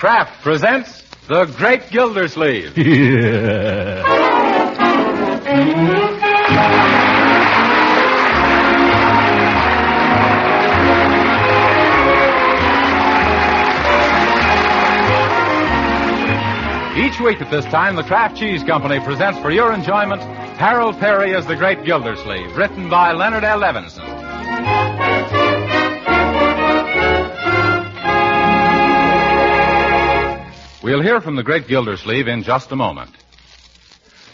Kraft presents The Great Gildersleeve. Each week at this time, the Kraft Cheese Company presents for your enjoyment Harold Peary as the Great Gildersleeve, written by Leonard L. Levinson. We'll hear from the Great Gildersleeve in just a moment.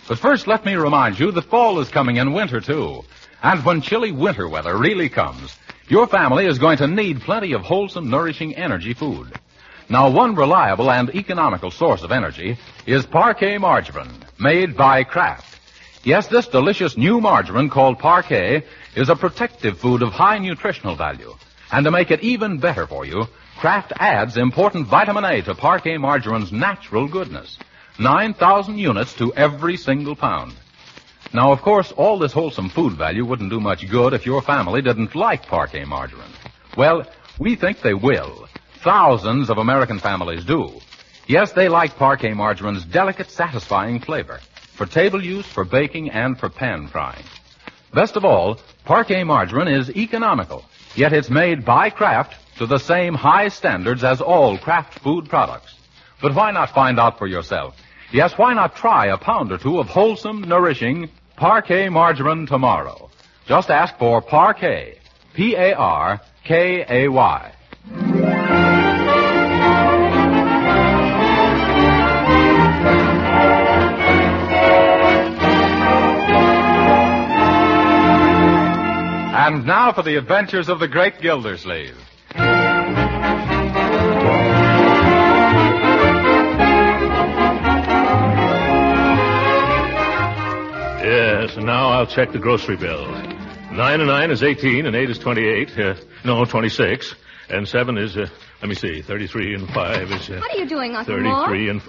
But first, let me remind you that fall is coming and winter, too. And when chilly winter weather really comes, your family is going to need plenty of wholesome, nourishing energy food. Now, one reliable and economical source of energy is Parquet margarine, made by Kraft. Yes, this delicious new margarine called Parquet is a protective food of high nutritional value. And to make it even better for you, Kraft adds important vitamin A to Parquet margarine's natural goodness. 9,000 units to every single pound. Now, of course, all this wholesome food value wouldn't do much good if your family didn't like Parquet margarine. Well, we think they will. Thousands of American families do. Yes, they like Parquet margarine's delicate, satisfying flavor for table use, for baking, and for pan frying. Best of all, Parquet margarine is economical, yet it's made by Kraft to the same high standards as all Kraft food products. But why not find out for yourself? Yes, why not try a pound or two of wholesome, nourishing Parquet margarine tomorrow? Just ask for Parquet, P-A-R-K-A-Y. And now for the adventures of the Great Gildersleeve. Yes, and now I'll check the grocery bill. 9 and 9 is 18, and 8 is 28. 26. And 7 is, 33, and 5 is... What are you doing, Uncle 33 and...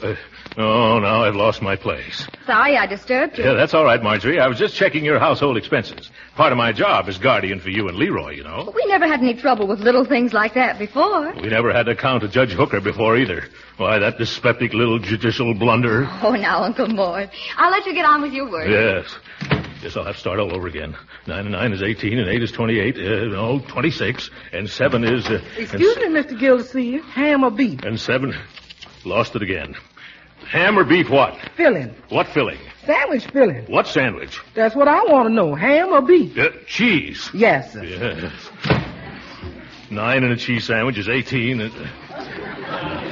Oh, now I've lost my place. Sorry I disturbed you. Yeah, that's all right, Marjorie. I was just checking your household expenses. Part of my job is guardian for you and Leroy, you know. We never had any trouble with little things like that before. We never had to count a Judge Hooker before either. Why, that dyspeptic little judicial blunder. Oh, now, Uncle Mort. I'll let you get on with your work. Yes. Guess I'll have to start all over again. 9 and 9 is 18, and 8 is 28. 26. And 7 is... Excuse me, Mr. Gildersleeve. Ham or beef? And 7... Lost it again. Ham or beef what? Filling. What filling? Sandwich filling. What sandwich? That's what I want to know. Ham or beef? Cheese. Yes, sir. Yes. 9 and a cheese sandwich is 18 and...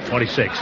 26.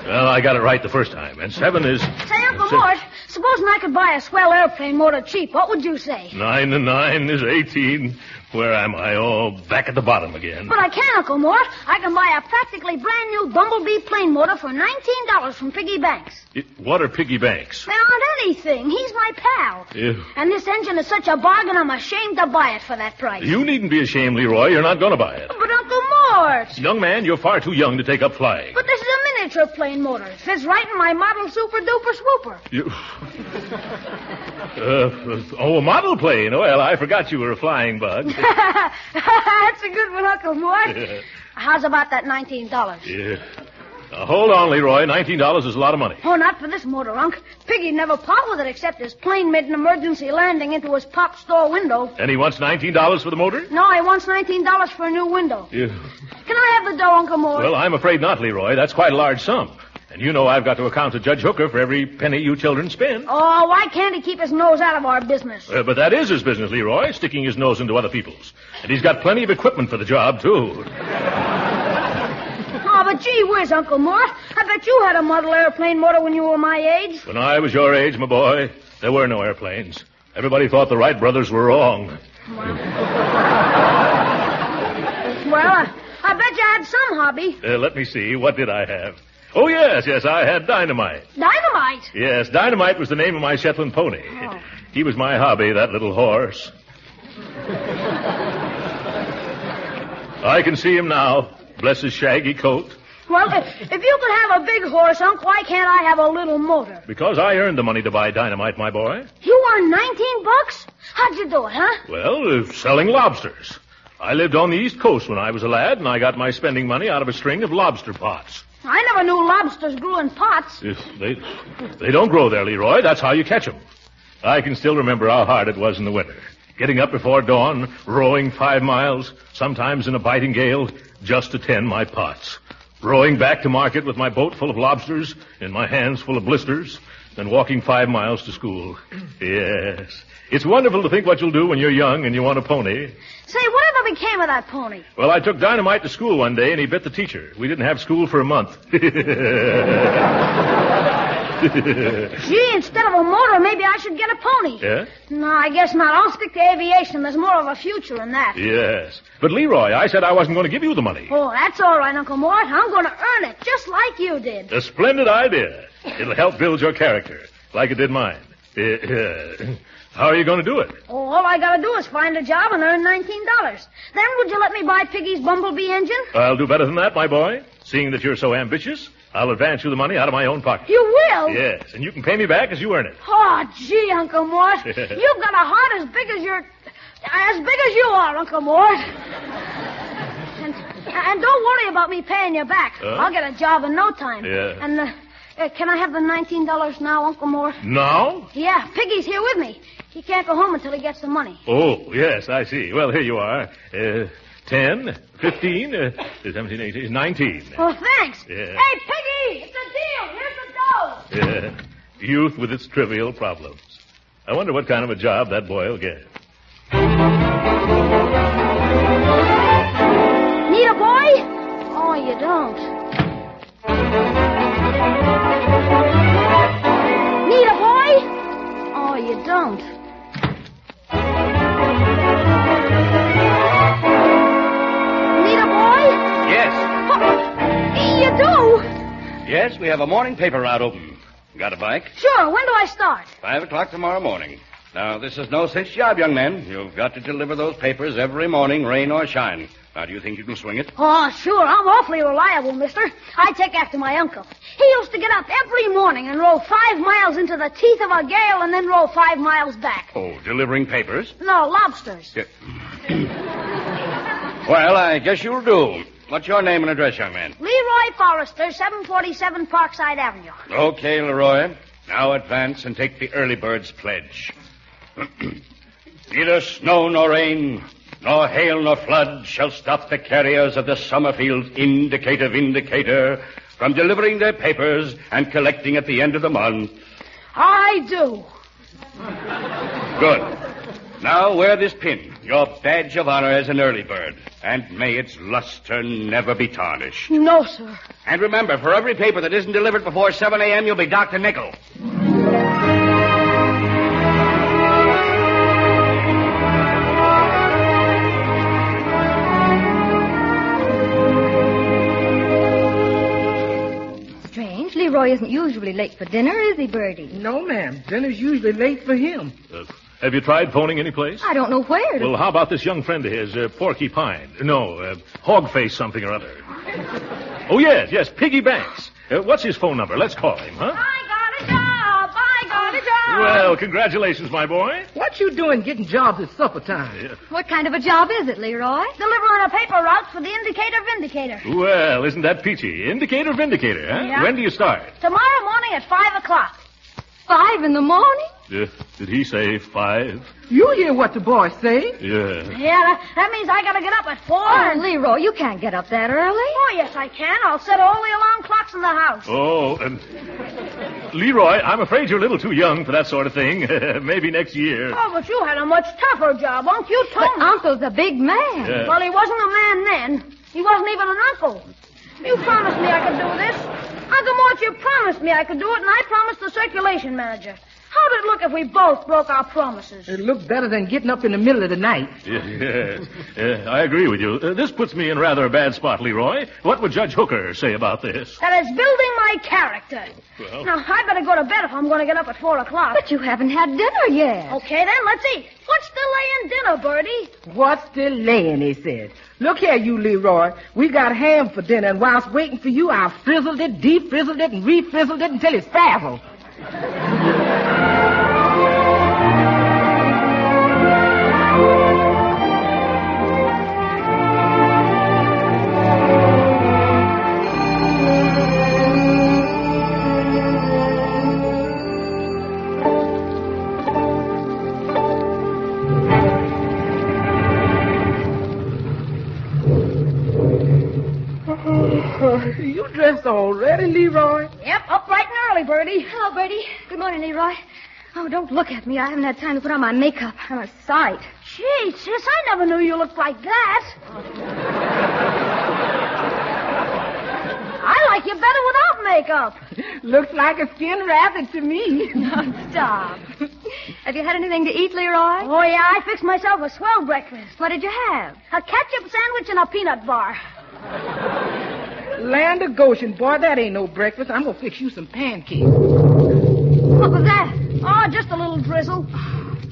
Well, I got it right the first time. And 7 is... Say, Uncle Mort, supposing I could buy a swell airplane motor cheap, what would you say? 9 and 9 is 18. Where am I? Oh, back at the bottom again. But I can, Uncle Mort. I can buy a practically brand new Bumblebee plane motor for $19 from Piggy Banks. What are Piggy Banks? They aren't anything. He's my pal. Ew. And this engine is such a bargain, I'm ashamed to buy it for that price. You needn't be ashamed, Leroy. You're not going to buy it. But, Uncle Mort. Young man, you're far too young to take up flying. But this is a miniature plane motor. It fits right in my model super-duper swooper. A model plane. Well, I forgot you were a flying bug. That's a good one, Uncle Mort. Yeah. How's about that $19? Yeah. Now, hold on, Leroy. $19 is a lot of money. Oh, not for this motor, Unc. Piggy'd never part with it except his plane made an emergency landing into his pop store window. And he wants $19 for the motor? No, he wants $19 for a new window. Yeah. Can I have the dough, Uncle Mort? Well, I'm afraid not, Leroy. That's quite a large sum. And you know I've got to account to Judge Hooker for every penny you children spend. Oh, why can't he keep his nose out of our business? But that is his business, Leroy, sticking his nose into other people's. And he's got plenty of equipment for the job, too. Oh, but gee whiz, Uncle Mort. I bet you had a model airplane motor when you were my age. When I was your age, my boy, there were no airplanes. Everybody thought the Wright brothers were wrong. Well, I bet you had some hobby. Let me see. What did I have? Oh, yes, I had Dynamite. Dynamite? Yes, Dynamite was the name of my Shetland pony. Oh. He was my hobby, that little horse. I can see him now. Bless his shaggy coat. Well, if you could have a big horse, Unc, why can't I have a little motor? Because I earned the money to buy Dynamite, my boy. You earned $19? How'd you do it, huh? Well, selling lobsters. I lived on the East Coast when I was a lad, and I got my spending money out of a string of lobster pots. I never knew lobsters grew in pots. They don't grow there, Leroy. That's how you catch them. I can still remember how hard it was in the winter. Getting up before dawn, rowing 5 miles, sometimes in a biting gale, just to tend my pots. Rowing back to market with my boat full of lobsters and my hands full of blisters, then walking 5 miles to school. Yes. It's wonderful to think what you'll do when you're young and you want a pony. Say, whatever became of that pony? Well, I took Dynamite to school one day and he bit the teacher. We didn't have school for a month. Gee, instead of a motor, maybe I should get a pony. Yeah? No, I guess not. I'll stick to aviation. There's more of a future in that. Yes. But, Leroy, I said I wasn't going to give you the money. Oh, that's all right, Uncle Mort. I'm going to earn it, just like you did. A splendid idea. It'll help build your character, like it did mine. How are you going to do it? Oh, all I got to do is find a job and earn $19. Then would you let me buy Piggy's Bumblebee engine? I'll do better than that, my boy. Seeing that you're so ambitious, I'll advance you the money out of my own pocket. You will? Yes, and you can pay me back as you earn it. Oh, gee, Uncle Mort. You've got a heart as big as you are, Uncle Mort. And don't worry about me paying you back. I'll get a job in no time. Yeah. And, can I have the $19 now, Uncle Mort? Now? Yeah, Piggy's here with me. He can't go home until he gets the money. Oh, yes, I see. Well, here you are. 10, 15, 17, 18, 19. Oh, thanks. Yeah. Hey, Piggy, it's a deal. Here's the dough. Yeah. Youth with its trivial problems. I wonder what kind of a job that boy will get. Need a boy? Oh, you don't. Need a boy? Oh, you don't. Need a boy? Yes. You do? Yes, we have a morning paper route open. Got a bike? Sure. When do I start? 5 o'clock tomorrow morning. Now, this is no cinch job, young man. You've got to deliver those papers every morning, rain or shine. Now, do you think you can swing it? Oh, sure. I'm awfully reliable, mister. I take after my uncle. He used to get up every morning and row 5 miles into the teeth of a gale and then row 5 miles back. Oh, delivering papers? No, lobsters. Yeah. Well, I guess you'll do. What's your name and address, young man? Leroy Forrester, 747 Parkside Avenue. Okay, Leroy. Now advance and take the early bird's pledge. Neither snow nor rain, nor hail nor flood shall stop the carriers of the Summerfield Indicator from delivering their papers and collecting at the end of the month. I do. Good. Now wear this pin, your badge of honor as an early bird, and may its luster never be tarnished. No, sir. And remember, for every paper that isn't delivered before 7 a.m., you'll be docked a nickel. Strange. Leroy isn't usually late for dinner, is he, Bertie? No, ma'am. Dinner's usually late for him. Have you tried phoning any place? I don't know where to... Well, how about this young friend of his, Porky Pine? No, Hogface something or other. Oh, yes, Piggy Banks. What's his phone number? Let's call him, huh? I got a job. Well, congratulations, my boy. What you doing getting jobs at supper time? Yeah. What kind of a job is it, Leroy? Delivering a paper route for the Vindicator. Well, isn't that peachy? Indicator, Vindicator, huh? Yeah. When do you start? Tomorrow morning at 5 o'clock. 5 in the morning? Did he say 5? You hear what the boy say? Yeah. Yeah, that means I gotta get up at 4. Oh, Leroy, you can't get up that early. Oh, yes, I can. I'll set all the alarm clocks in the house. Oh, and Leroy, I'm afraid you're a little too young for that sort of thing. Maybe next year. Oh, but you had a much tougher job, Unc. You told But me. Uncle's a big man. Yeah. Well, he wasn't a man then. He wasn't even an uncle. You promised me I could do this. Uncle Mort, you promised me I could do it, and I promised the circulation manager. How'd it look if we both broke our promises? It looked better than getting up in the middle of the night. Yes, I agree with you. This puts me in rather a bad spot, Leroy. What would Judge Hooker say about this? That is building my character. Well. Now, I'd better go to bed if I'm going to get up at 4 o'clock. But you haven't had dinner yet. Okay, then, let's eat. What's delaying dinner, Bertie? What's delaying, he said. Look here, you, Leroy. We got ham for dinner, and whilst waiting for you, I frizzled it, defrizzled it, and refrizzled it until it's frazzled. You dressed already, Leroy? Yep, up bright and early, Bertie. Hello, Bertie. Good morning, Leroy. Oh, don't look at me. I haven't had time to put on my makeup. I'm a sight. Gee, sis, I never knew you looked like that. I like you better without makeup. Looks like a skinned rabbit to me. Stop. Have you had anything to eat, Leroy? Oh, yeah, I fixed myself a swell breakfast. What did you have? A ketchup sandwich and a peanut bar. Land of Goshen, boy, that ain't no breakfast. I'm gonna fix you some pancakes. What was that? Oh, just a little drizzle.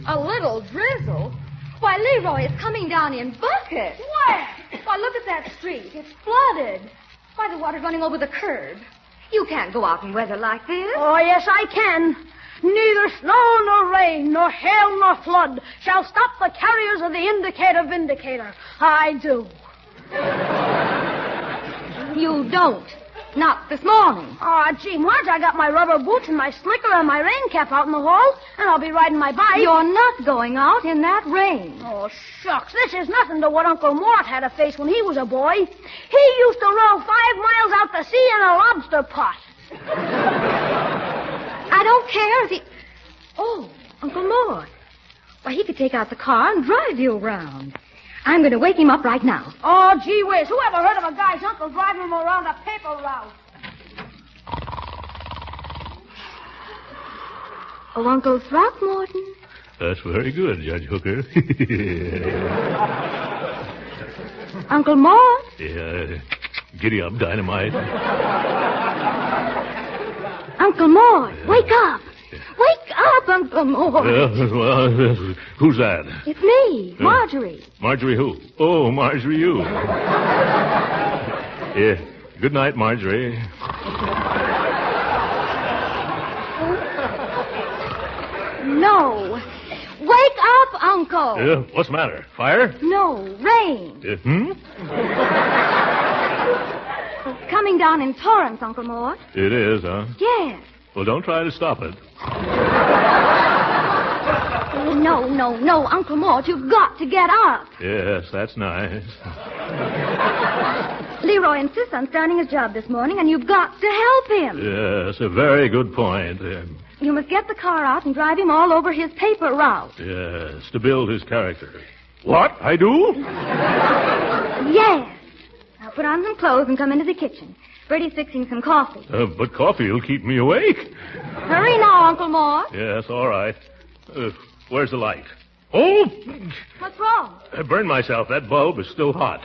A little drizzle? Why, Leroy, it's coming down in buckets. Where? Why, look at that street. It's flooded. Why, the water's running over the curb. You can't go out in weather like this. Oh, yes, I can. Neither snow nor rain, nor hail nor flood shall stop the carriers of the indicator vindicator. I do. You don't. Not this morning. Oh, gee, Marge, I got my rubber boots and my slicker and my rain cap out in the hall, and I'll be riding my bike. You're not going out in that rain. Oh, shucks. This is nothing to what Uncle Mort had to face when he was a boy. He used to row 5 miles out to sea in a lobster pot. I don't care if he... Oh, Uncle Mort. Why, he could take out the car and drive you around. I'm going to wake him up right now. Oh, gee whiz. Who ever heard of a guy's uncle driving him around a paper route? Oh, Uncle Throckmorton. That's very good, Judge Hooker. Uncle Mort. Yeah, giddy up, Dynamite. Uncle Mort, wake up. Wake up, Uncle Mort. Who's that? It's me, Marjorie. Marjorie who? Oh, Marjorie you. Yeah. Good night, Marjorie. No. Wake up, Uncle. What's the matter? Fire? No, rain. It's coming down in torrents, Uncle Mort. It is, huh? Yes. Well, don't try to stop it. No, Uncle Mort, you've got to get up. Yes, that's nice. Leroy insists on starting his job this morning, and you've got to help him. Yes, a very good point. You must get the car out and drive him all over his paper route. Yes, to build his character. What? I do? Yes. Now put on some clothes and come into the kitchen. Bertie's fixing some coffee. But coffee will keep me awake. Hurry now, Uncle Mort. Yes, all right. Where's the light? Oh! What's wrong? I burned myself. That bulb is still hot.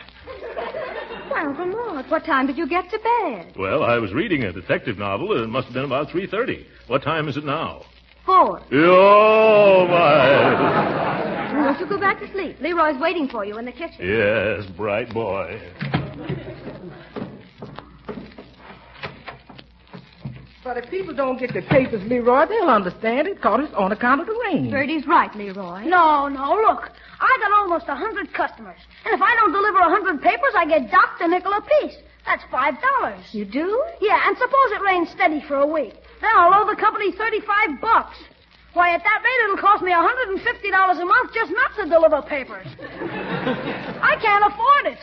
Why, Uncle Mort, what time did you get to bed? Well, I was reading a detective novel. It must have been about 3:30. What time is it now? 4. Oh, my. Won't you go back to sleep? Leroy's waiting for you in the kitchen. Yes, bright boy. But if people don't get their papers, Leroy, they'll understand it, because it's on account of the rain. Bertie's right, Leroy. No, look. I got almost 100 customers. And if I don't deliver 100 papers, I get docked a nickel apiece. That's $5. You do? Yeah, and suppose it rains steady for a week. Then I'll owe the company $35. Why, at that rate, it'll cost me $150 a month just not to deliver papers. I can't afford it.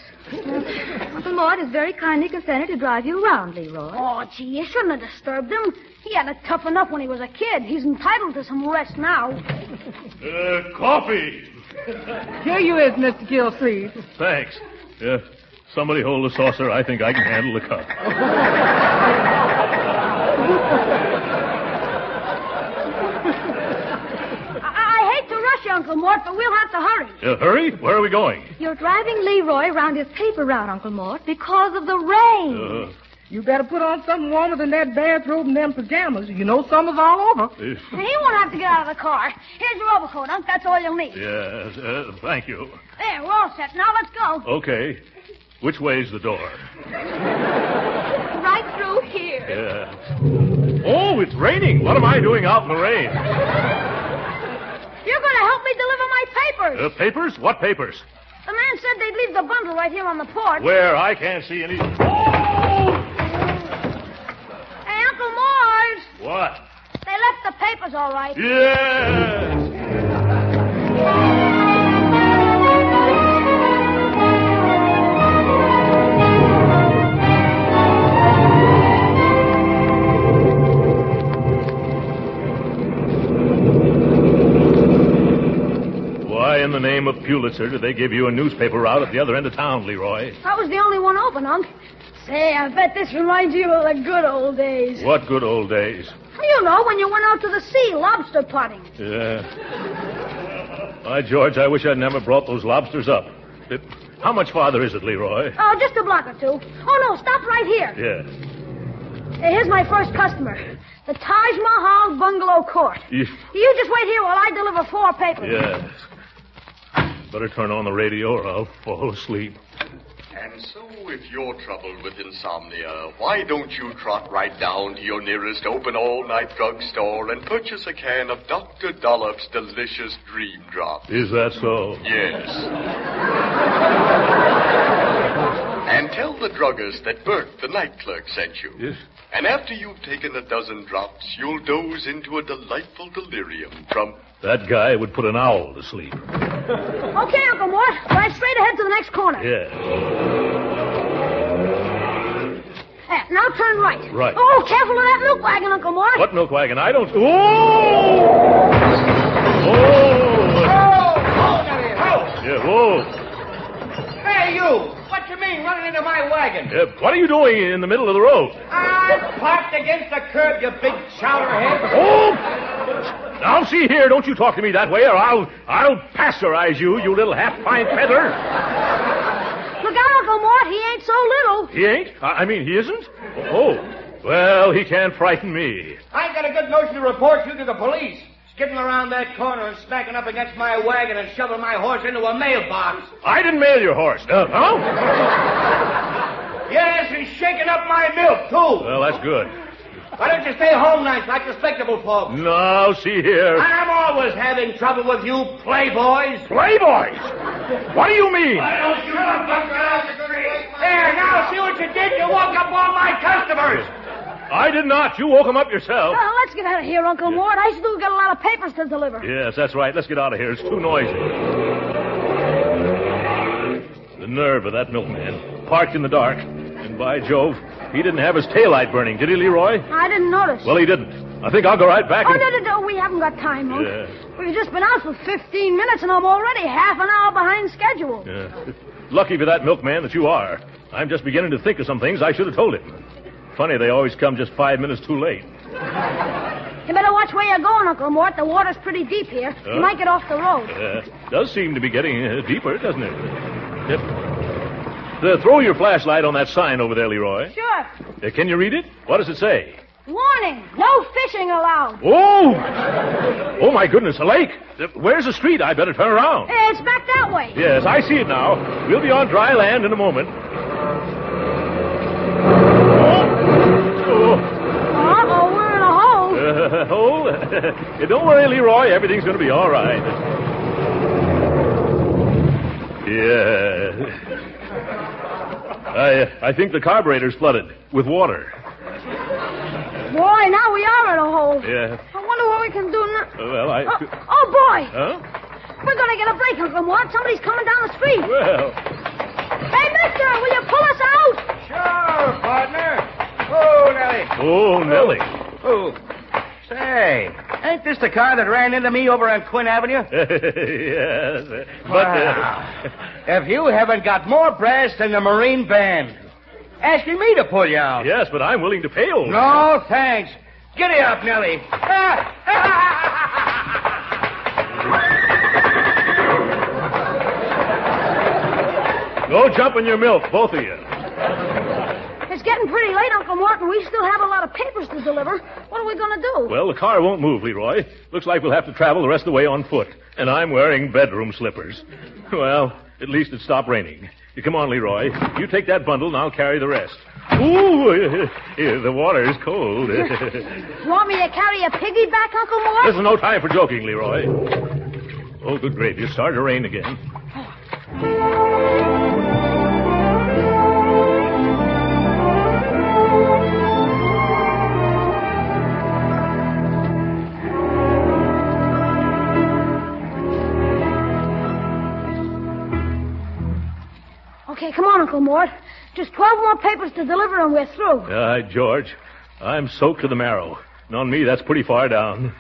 Uncle Mort has very kindly consented to drive you around, Leroy. Oh, gee, you shouldn't have disturbed him. He had it tough enough when he was a kid. He's entitled to some rest now. Coffee. Here you is, Mr. Gildersleeve. Thanks. Somebody hold the saucer. I think I can handle the cup. I hate to rush you, Uncle Mort, but we'll have to hurry. Hurry? Where are we going? You're driving Leroy around his paper route, Uncle Mort, because of the rain. You better put on something warmer than that bathrobe and them pajamas. You know summer's all over. He won't have to get out of the car. Here's your overcoat, Unc. That's all you'll need. Yes, thank you. There, we're all set. Now let's go. Okay. Which way's the door? Right through here. Yes. Oh, it's raining. What am I doing out in the rain? You're going to help me deliver my papers. Papers? What papers? The man said they'd leave the bundle right here on the porch. Where? I can't see any. Oh! Hey, Uncle Mort. What? They left the papers all right. Yes! Pulitzer did they give you a newspaper route at the other end of town, Leroy? That was the only one open, Unc. Say, I bet this reminds you of the good old days. What good old days? You know, when you went out to the sea lobster potting. Yeah. Why, George, I wish I'd never brought those lobsters up. How much farther is it, Leroy? Oh, just a block or two. Oh, no, stop right here. Yeah. Hey, here's my first customer. The Taj Mahal Bungalow Court. You just wait here while I deliver 4 papers. Yeah. Better turn on the radio or I'll fall asleep. And so, if you're troubled with insomnia, why don't you trot right down to your nearest open all-night drugstore and purchase a can of Dr. Dollop's delicious Dream Drop? Is that so? Yes. And tell the druggist that Bert, the night clerk, sent you. Yes. And after you've taken a dozen drops, you'll doze into a delightful delirium from... That guy would put an owl to sleep. Okay, Uncle Mort. Right straight ahead to the next corner. Yeah. Now turn right. Right. Oh, careful of that milk wagon, Uncle Mort. What milk wagon? I don't... Oh! Yeah, whoa. Hey, you! What you mean, running into my wagon? What are you doing in the middle of the road? I'm parked against the curb, you big chowderhead. Oh! Now, see here, don't you talk to me that way, or I'll pasteurize you, you little half-pint feather. Look out, Uncle Mort. He ain't so little. He ain't? I mean, he isn't? Oh, well, he can't frighten me. I got a good notion to report you to the police. Skidding around that corner and smacking up against my wagon and shoving my horse into a mailbox. I didn't mail your horse, huh? Yes, he's shaking up my milk, too. Well, that's good. Why don't you stay home nights like respectable folks? No, see here. I'm always having trouble with you playboys. Playboys? What do you mean? Why don't you look out the street? There, now see what you did. You woke up all my customers. I did not. You woke him up yourself. Let's get out of here, Uncle Mort. I still got a lot of papers to deliver. Yes, that's right. Let's get out of here. It's too noisy. The nerve of that milkman. Parked in the dark. And by Jove, he didn't have his taillight burning, did he, Leroy? I didn't notice. Well, he didn't. I think I'll go right back and... No. We haven't got time, Unc. Yeah. We've just been out for 15 minutes, and I'm already half an hour behind schedule. Yeah. Lucky for that milkman that you are. I'm just beginning to think of some things I should have told him. Funny, they always come just 5 minutes too late. You better watch where you're going, Uncle Mort. The water's pretty deep here. You might get off the road. Does seem to be getting deeper, doesn't it? Yep. Throw your flashlight on that sign over there, Leroy. Sure. Can you read it? What does it say? Warning, no fishing allowed. Oh! Oh, my goodness, a lake. Where's the street? I better turn around. It's back that way. Yes, I see it now. We'll be on dry land in a moment. Uh-oh, we're in a hole. Don't worry, Leroy. Everything's going to be all right. Yeah. I think the carburetor's flooded with water. Boy, now we are in a hole. Yeah. I wonder what we can do now. Oh, boy. Huh? We're going to get a break, Uncle Mort. Somebody's coming down the street. Well. Hey, mister, will you pull us out? Sure, partner. Oh, Nellie. Oh, Nellie. Oh. Say, ain't this the car that ran into me over on Quinn Avenue? Yes. But, wow. If you haven't got more brass than the Marine Band, asking me to pull you out. Yes, but I'm willing to pay old. No, thanks. Giddy up, Nellie. Go jump in your milk, both of you. It's getting pretty late, Uncle Mort, and we still have a lot of papers to deliver. What are we going to do? Well, the car won't move, Leroy. Looks like we'll have to travel the rest of the way on foot. And I'm wearing bedroom slippers. Well, at least it stopped raining. You come on, Leroy. You take that bundle, and I'll carry the rest. Ooh, the water is cold. You want me to carry a piggyback, Uncle Mort? There's no time for joking, Leroy. Oh, good gravy. It's started to rain again. Okay, come on, Uncle Mort. Just 12 more papers to deliver and we're through. George, I'm soaked to the marrow. And on me, that's pretty far down.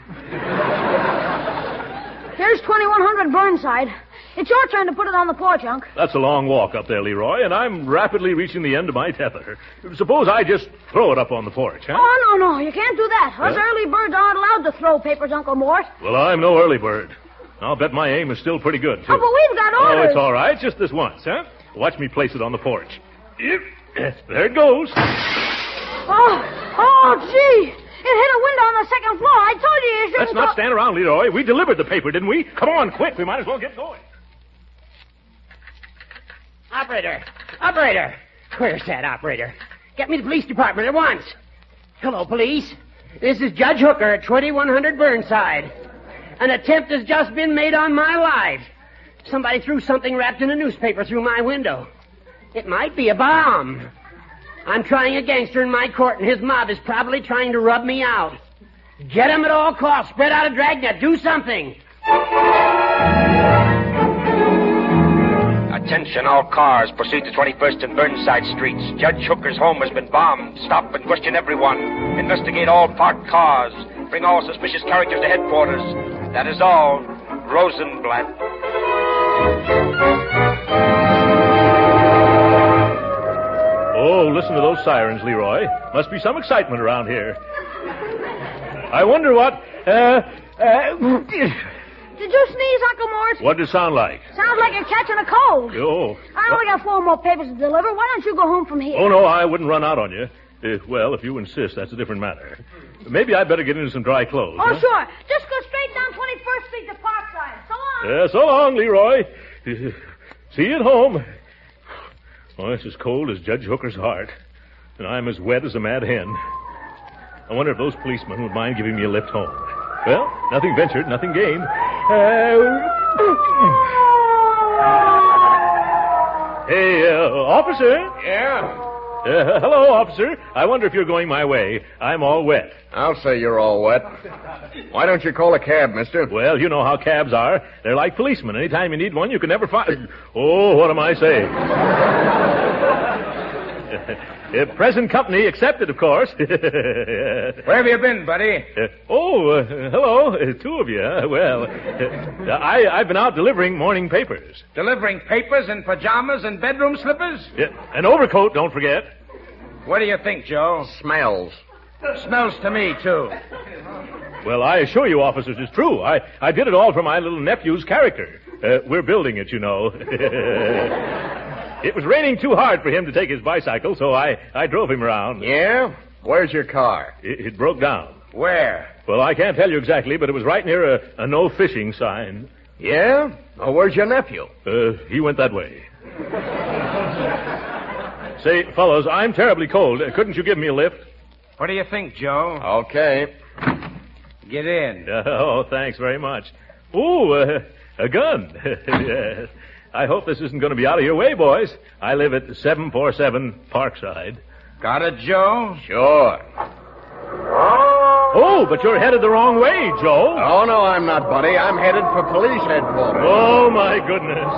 Here's 2100 Burnside. It's your turn to put it on the porch, Unc. That's a long walk up there, Leroy, and I'm rapidly reaching the end of my tether. Suppose I just throw it up on the porch, huh? Oh, no, you can't do that. Us early birds aren't allowed to throw papers, Uncle Mort. Well, I'm no early bird. I'll bet my aim is still pretty good, too. Oh, but we've got orders. Oh, it's all right. Just this once, huh? Watch me place it on the porch. There it goes. Oh, gee. It hit a window on the second floor. I told you shouldn't... Let's not stand around, Leroy. We delivered the paper, didn't we? Come on, quick. We might as well get going. Operator. Where's that operator? Get me the police department at once. Hello, police. This is Judge Hooker at 2100 Burnside. An attempt has just been made on my life. Somebody threw something wrapped in a newspaper through my window. It might be a bomb. I'm trying a gangster in my court, and his mob is probably trying to rub me out. Get him at all costs. Spread out a dragnet. Do something. Attention, all cars. Proceed to 21st and Burnside Streets. Judge Hooker's home has been bombed. Stop and question everyone. Investigate all parked cars. Bring all suspicious characters to headquarters. That is all. Rosenblatt. Oh, listen to those sirens, Leroy. Must be some excitement around here. I wonder what... Did you sneeze, Uncle Mort? What does it sound like? Sounds like you're catching a cold. Oh. I only got 4 more papers to deliver. Why don't you go home from here? Oh, no, I wouldn't run out on you. Well, if you insist, that's a different matter. Maybe I'd better get into some dry clothes. Oh, huh? sure. Just go straight down 21st Street to Parkside. So long. So long, Leroy. See you at home. Oh, it's as cold as Judge Hooker's heart. And I'm as wet as a mad hen. I wonder if those policemen would mind giving me a lift home. Well, nothing ventured, nothing gained. Hey, officer? Yeah? Hello, officer. I wonder if you're going my way. I'm all wet. I'll say you're all wet. Why don't you call a cab, mister? Well, you know how cabs are. They're like policemen. Anytime you need one, you can never find... Oh, what am I saying? Present company accepted, of course. Where have you been, buddy? Hello. 2 of you. Well, I've been out delivering morning papers. Delivering papers and pajamas and bedroom slippers? Yeah, an overcoat, don't forget. What do you think, Joe? Smells. Smells to me, too. Well, I assure you, officers, it's true. I did it all for my little nephew's character. We're building it, you know. It was raining too hard for him to take his bicycle, so I drove him around. Yeah? Where's your car? It broke down. Where? Well, I can't tell you exactly, but it was right near a no fishing sign. Yeah? Oh, where's your nephew? He went that way. Say, fellows, I'm terribly cold. Couldn't you give me a lift? What do you think, Joe? Okay. Get in. Oh, thanks very much. Ooh, a gun. Yes. I hope this isn't going to be out of your way, boys. I live at 747 Parkside. Got it, Joe? Sure. Oh, but you're headed the wrong way, Joe. Oh, no, I'm not, buddy. I'm headed for police headquarters. Oh, my goodness.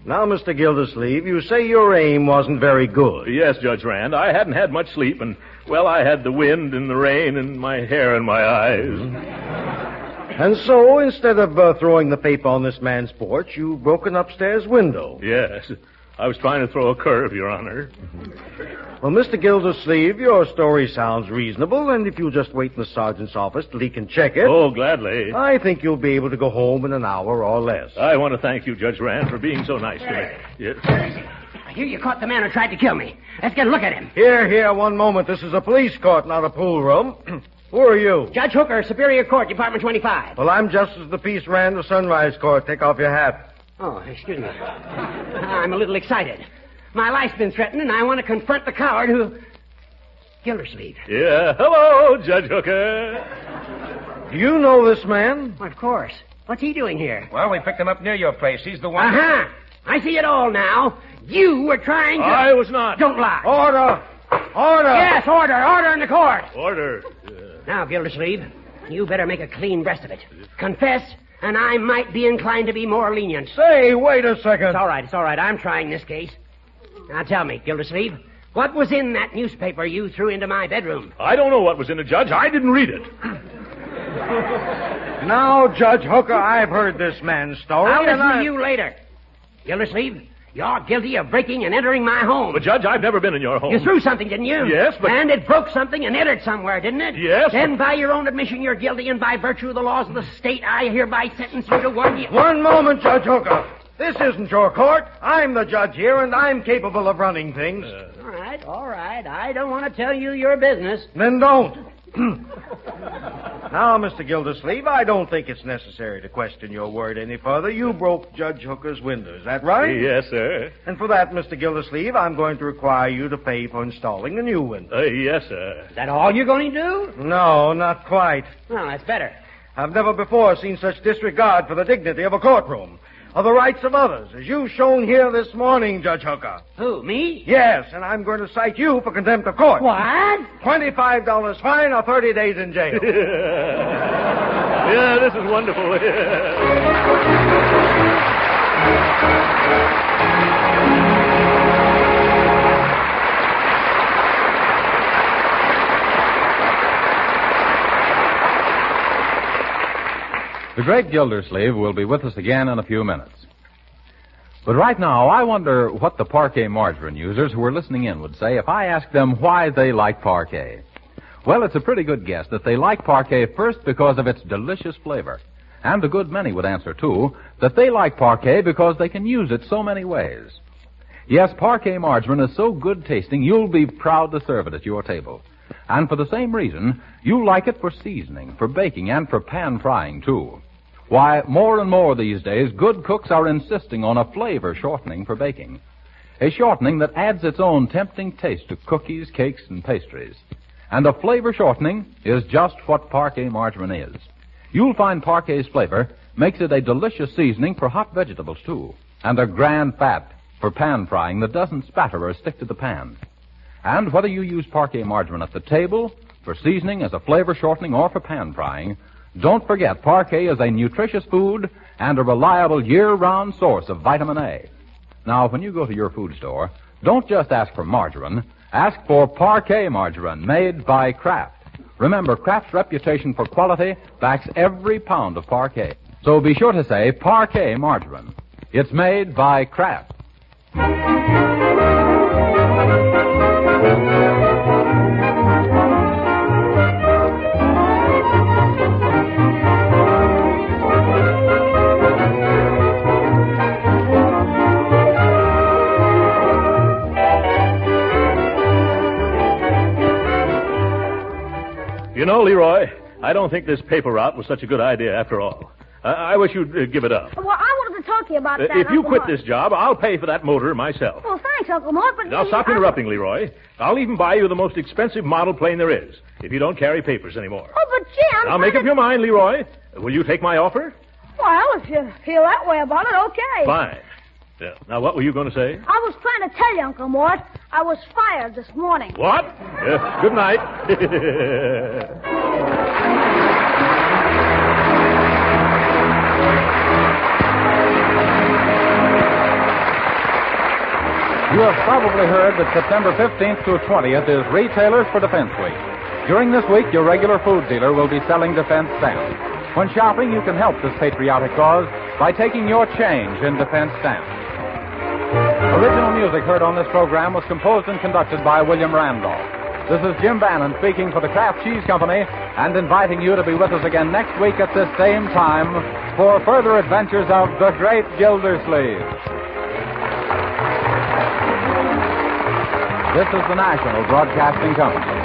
Now, Mr. Gildersleeve, you say your aim wasn't very good. Yes, Judge Rand. I hadn't had much sleep, and, well, I had the wind and the rain and my hair in my eyes. And so, instead of throwing the paper on this man's porch, you broke an upstairs window. Yes. I was trying to throw a curve, Your Honor. Well, Mr. Gildersleeve, your story sounds reasonable, and if you'll just wait in the sergeant's office till he can check it... Oh, gladly. I think you'll be able to go home in an hour or less. I want to thank you, Judge Rand, for being so nice to me. Yes. I hear you caught the man who tried to kill me. Let's get a look at him. Here, one moment. This is a police court, not a pool room. Who are you? Judge Hooker, Superior Court, Department 25. Well, I'm Justice of the Peace Rand of Sunrise Court. Take off your hat. Oh, excuse me. I'm a little excited. My life's been threatened, and I want to confront the coward who... Gildersleeve. Yeah, hello, Judge Hooker. Do you know this man? Well, of course. What's he doing here? Well, we picked him up near your place. He's the one... Uh-huh. I see it all now. You were trying to... I was not. Don't lie. Order! Order! Yes, order. Order in the court. Order. Now, Gildersleeve, you better make a clean breast of it. Confess, and I might be inclined to be more lenient. Say, wait a second. It's all right. I'm trying this case. Now tell me, Gildersleeve, what was in that newspaper you threw into my bedroom? I don't know what was in it, Judge. I didn't read it. Now, Judge Hooker, I've heard this man's story. I'll listen to you later. Gildersleeve, you're guilty of breaking and entering my home. But, Judge, I've never been in your home. You threw something, didn't you? Yes, but... And it broke something and entered somewhere, didn't it? Yes, Then by your own admission, you're guilty, and by virtue of the laws of the state, I hereby sentence you to 1 year. One moment, Judge Hooker. This isn't your court. I'm the judge here, and I'm capable of running things. All right. I don't want to tell you your business. Then don't. Now, Mr. Gildersleeve, I don't think it's necessary to question your word any further. You broke Judge Hooker's window. Is that right? Yes, sir. And for that, Mr. Gildersleeve, I'm going to require you to pay for installing a new window. Yes, sir. Is that all you're going to do? No, not quite. Well, that's better. I've never before seen such disregard for the dignity of a courtroom, of the rights of others, as you've shown here this morning, Judge Hooker. Who, me? Yes, and I'm going to cite you for contempt of court. What? $25 fine or 30 days in jail. Yeah, this is wonderful. The great Gildersleeve will be with us again in a few minutes. But right now, I wonder what the parquet margarine users who are listening in would say if I asked them why they like parquet. Well, it's a pretty good guess that they like parquet first because of its delicious flavor. And a good many would answer, too, that they like parquet because they can use it so many ways. Yes, parquet margarine is so good tasting, you'll be proud to serve it at your table. And for the same reason, you like it for seasoning, for baking, and for pan frying, too. Why, more and more these days, good cooks are insisting on a flavor shortening for baking. A shortening that adds its own tempting taste to cookies, cakes, and pastries. And a flavor shortening is just what parquet margarine is. You'll find parquet's flavor makes it a delicious seasoning for hot vegetables, too, and a grand fat for pan frying that doesn't spatter or stick to the pan. And whether you use parquet margarine at the table, for seasoning, as a flavor shortening, or for pan frying, don't forget parquet is a nutritious food and a reliable year-round source of vitamin A. Now, when you go to your food store, don't just ask for margarine. Ask for parquet margarine made by Kraft. Remember, Kraft's reputation for quality backs every pound of parquet. So be sure to say parquet margarine. It's made by Kraft. You know, Leroy, I don't think this paper route was such a good idea after all. I wish you'd give it up. Well, I wanted to talk to you about that, If you Uncle quit Mort. this job, I'll pay for that motor myself. Well, thanks, Uncle Mort, but... Now, stop interrupting, Leroy. I'll even buy you the most expensive model plane there is, if you don't carry papers anymore. Oh, but Jim... Now, make up your mind, Leroy. Will you take my offer? Well, if you feel that way about it, okay. Fine. Yeah. Now, what were you going to say? I was trying to tell you, Uncle Mort, I was fired this morning. What? Good night. You have probably heard that September 15th through 20th is Retailers for Defense Week. During this week, your regular food dealer will be selling defense stamps. When shopping, you can help this patriotic cause by taking your change in defense stamps. Original music heard on this program was composed and conducted by William Randolph. This is Jim Bannon speaking for the Kraft Cheese Company and inviting you to be with us again next week at this same time for further adventures of the Great Gildersleeve. This is the National Broadcasting Company.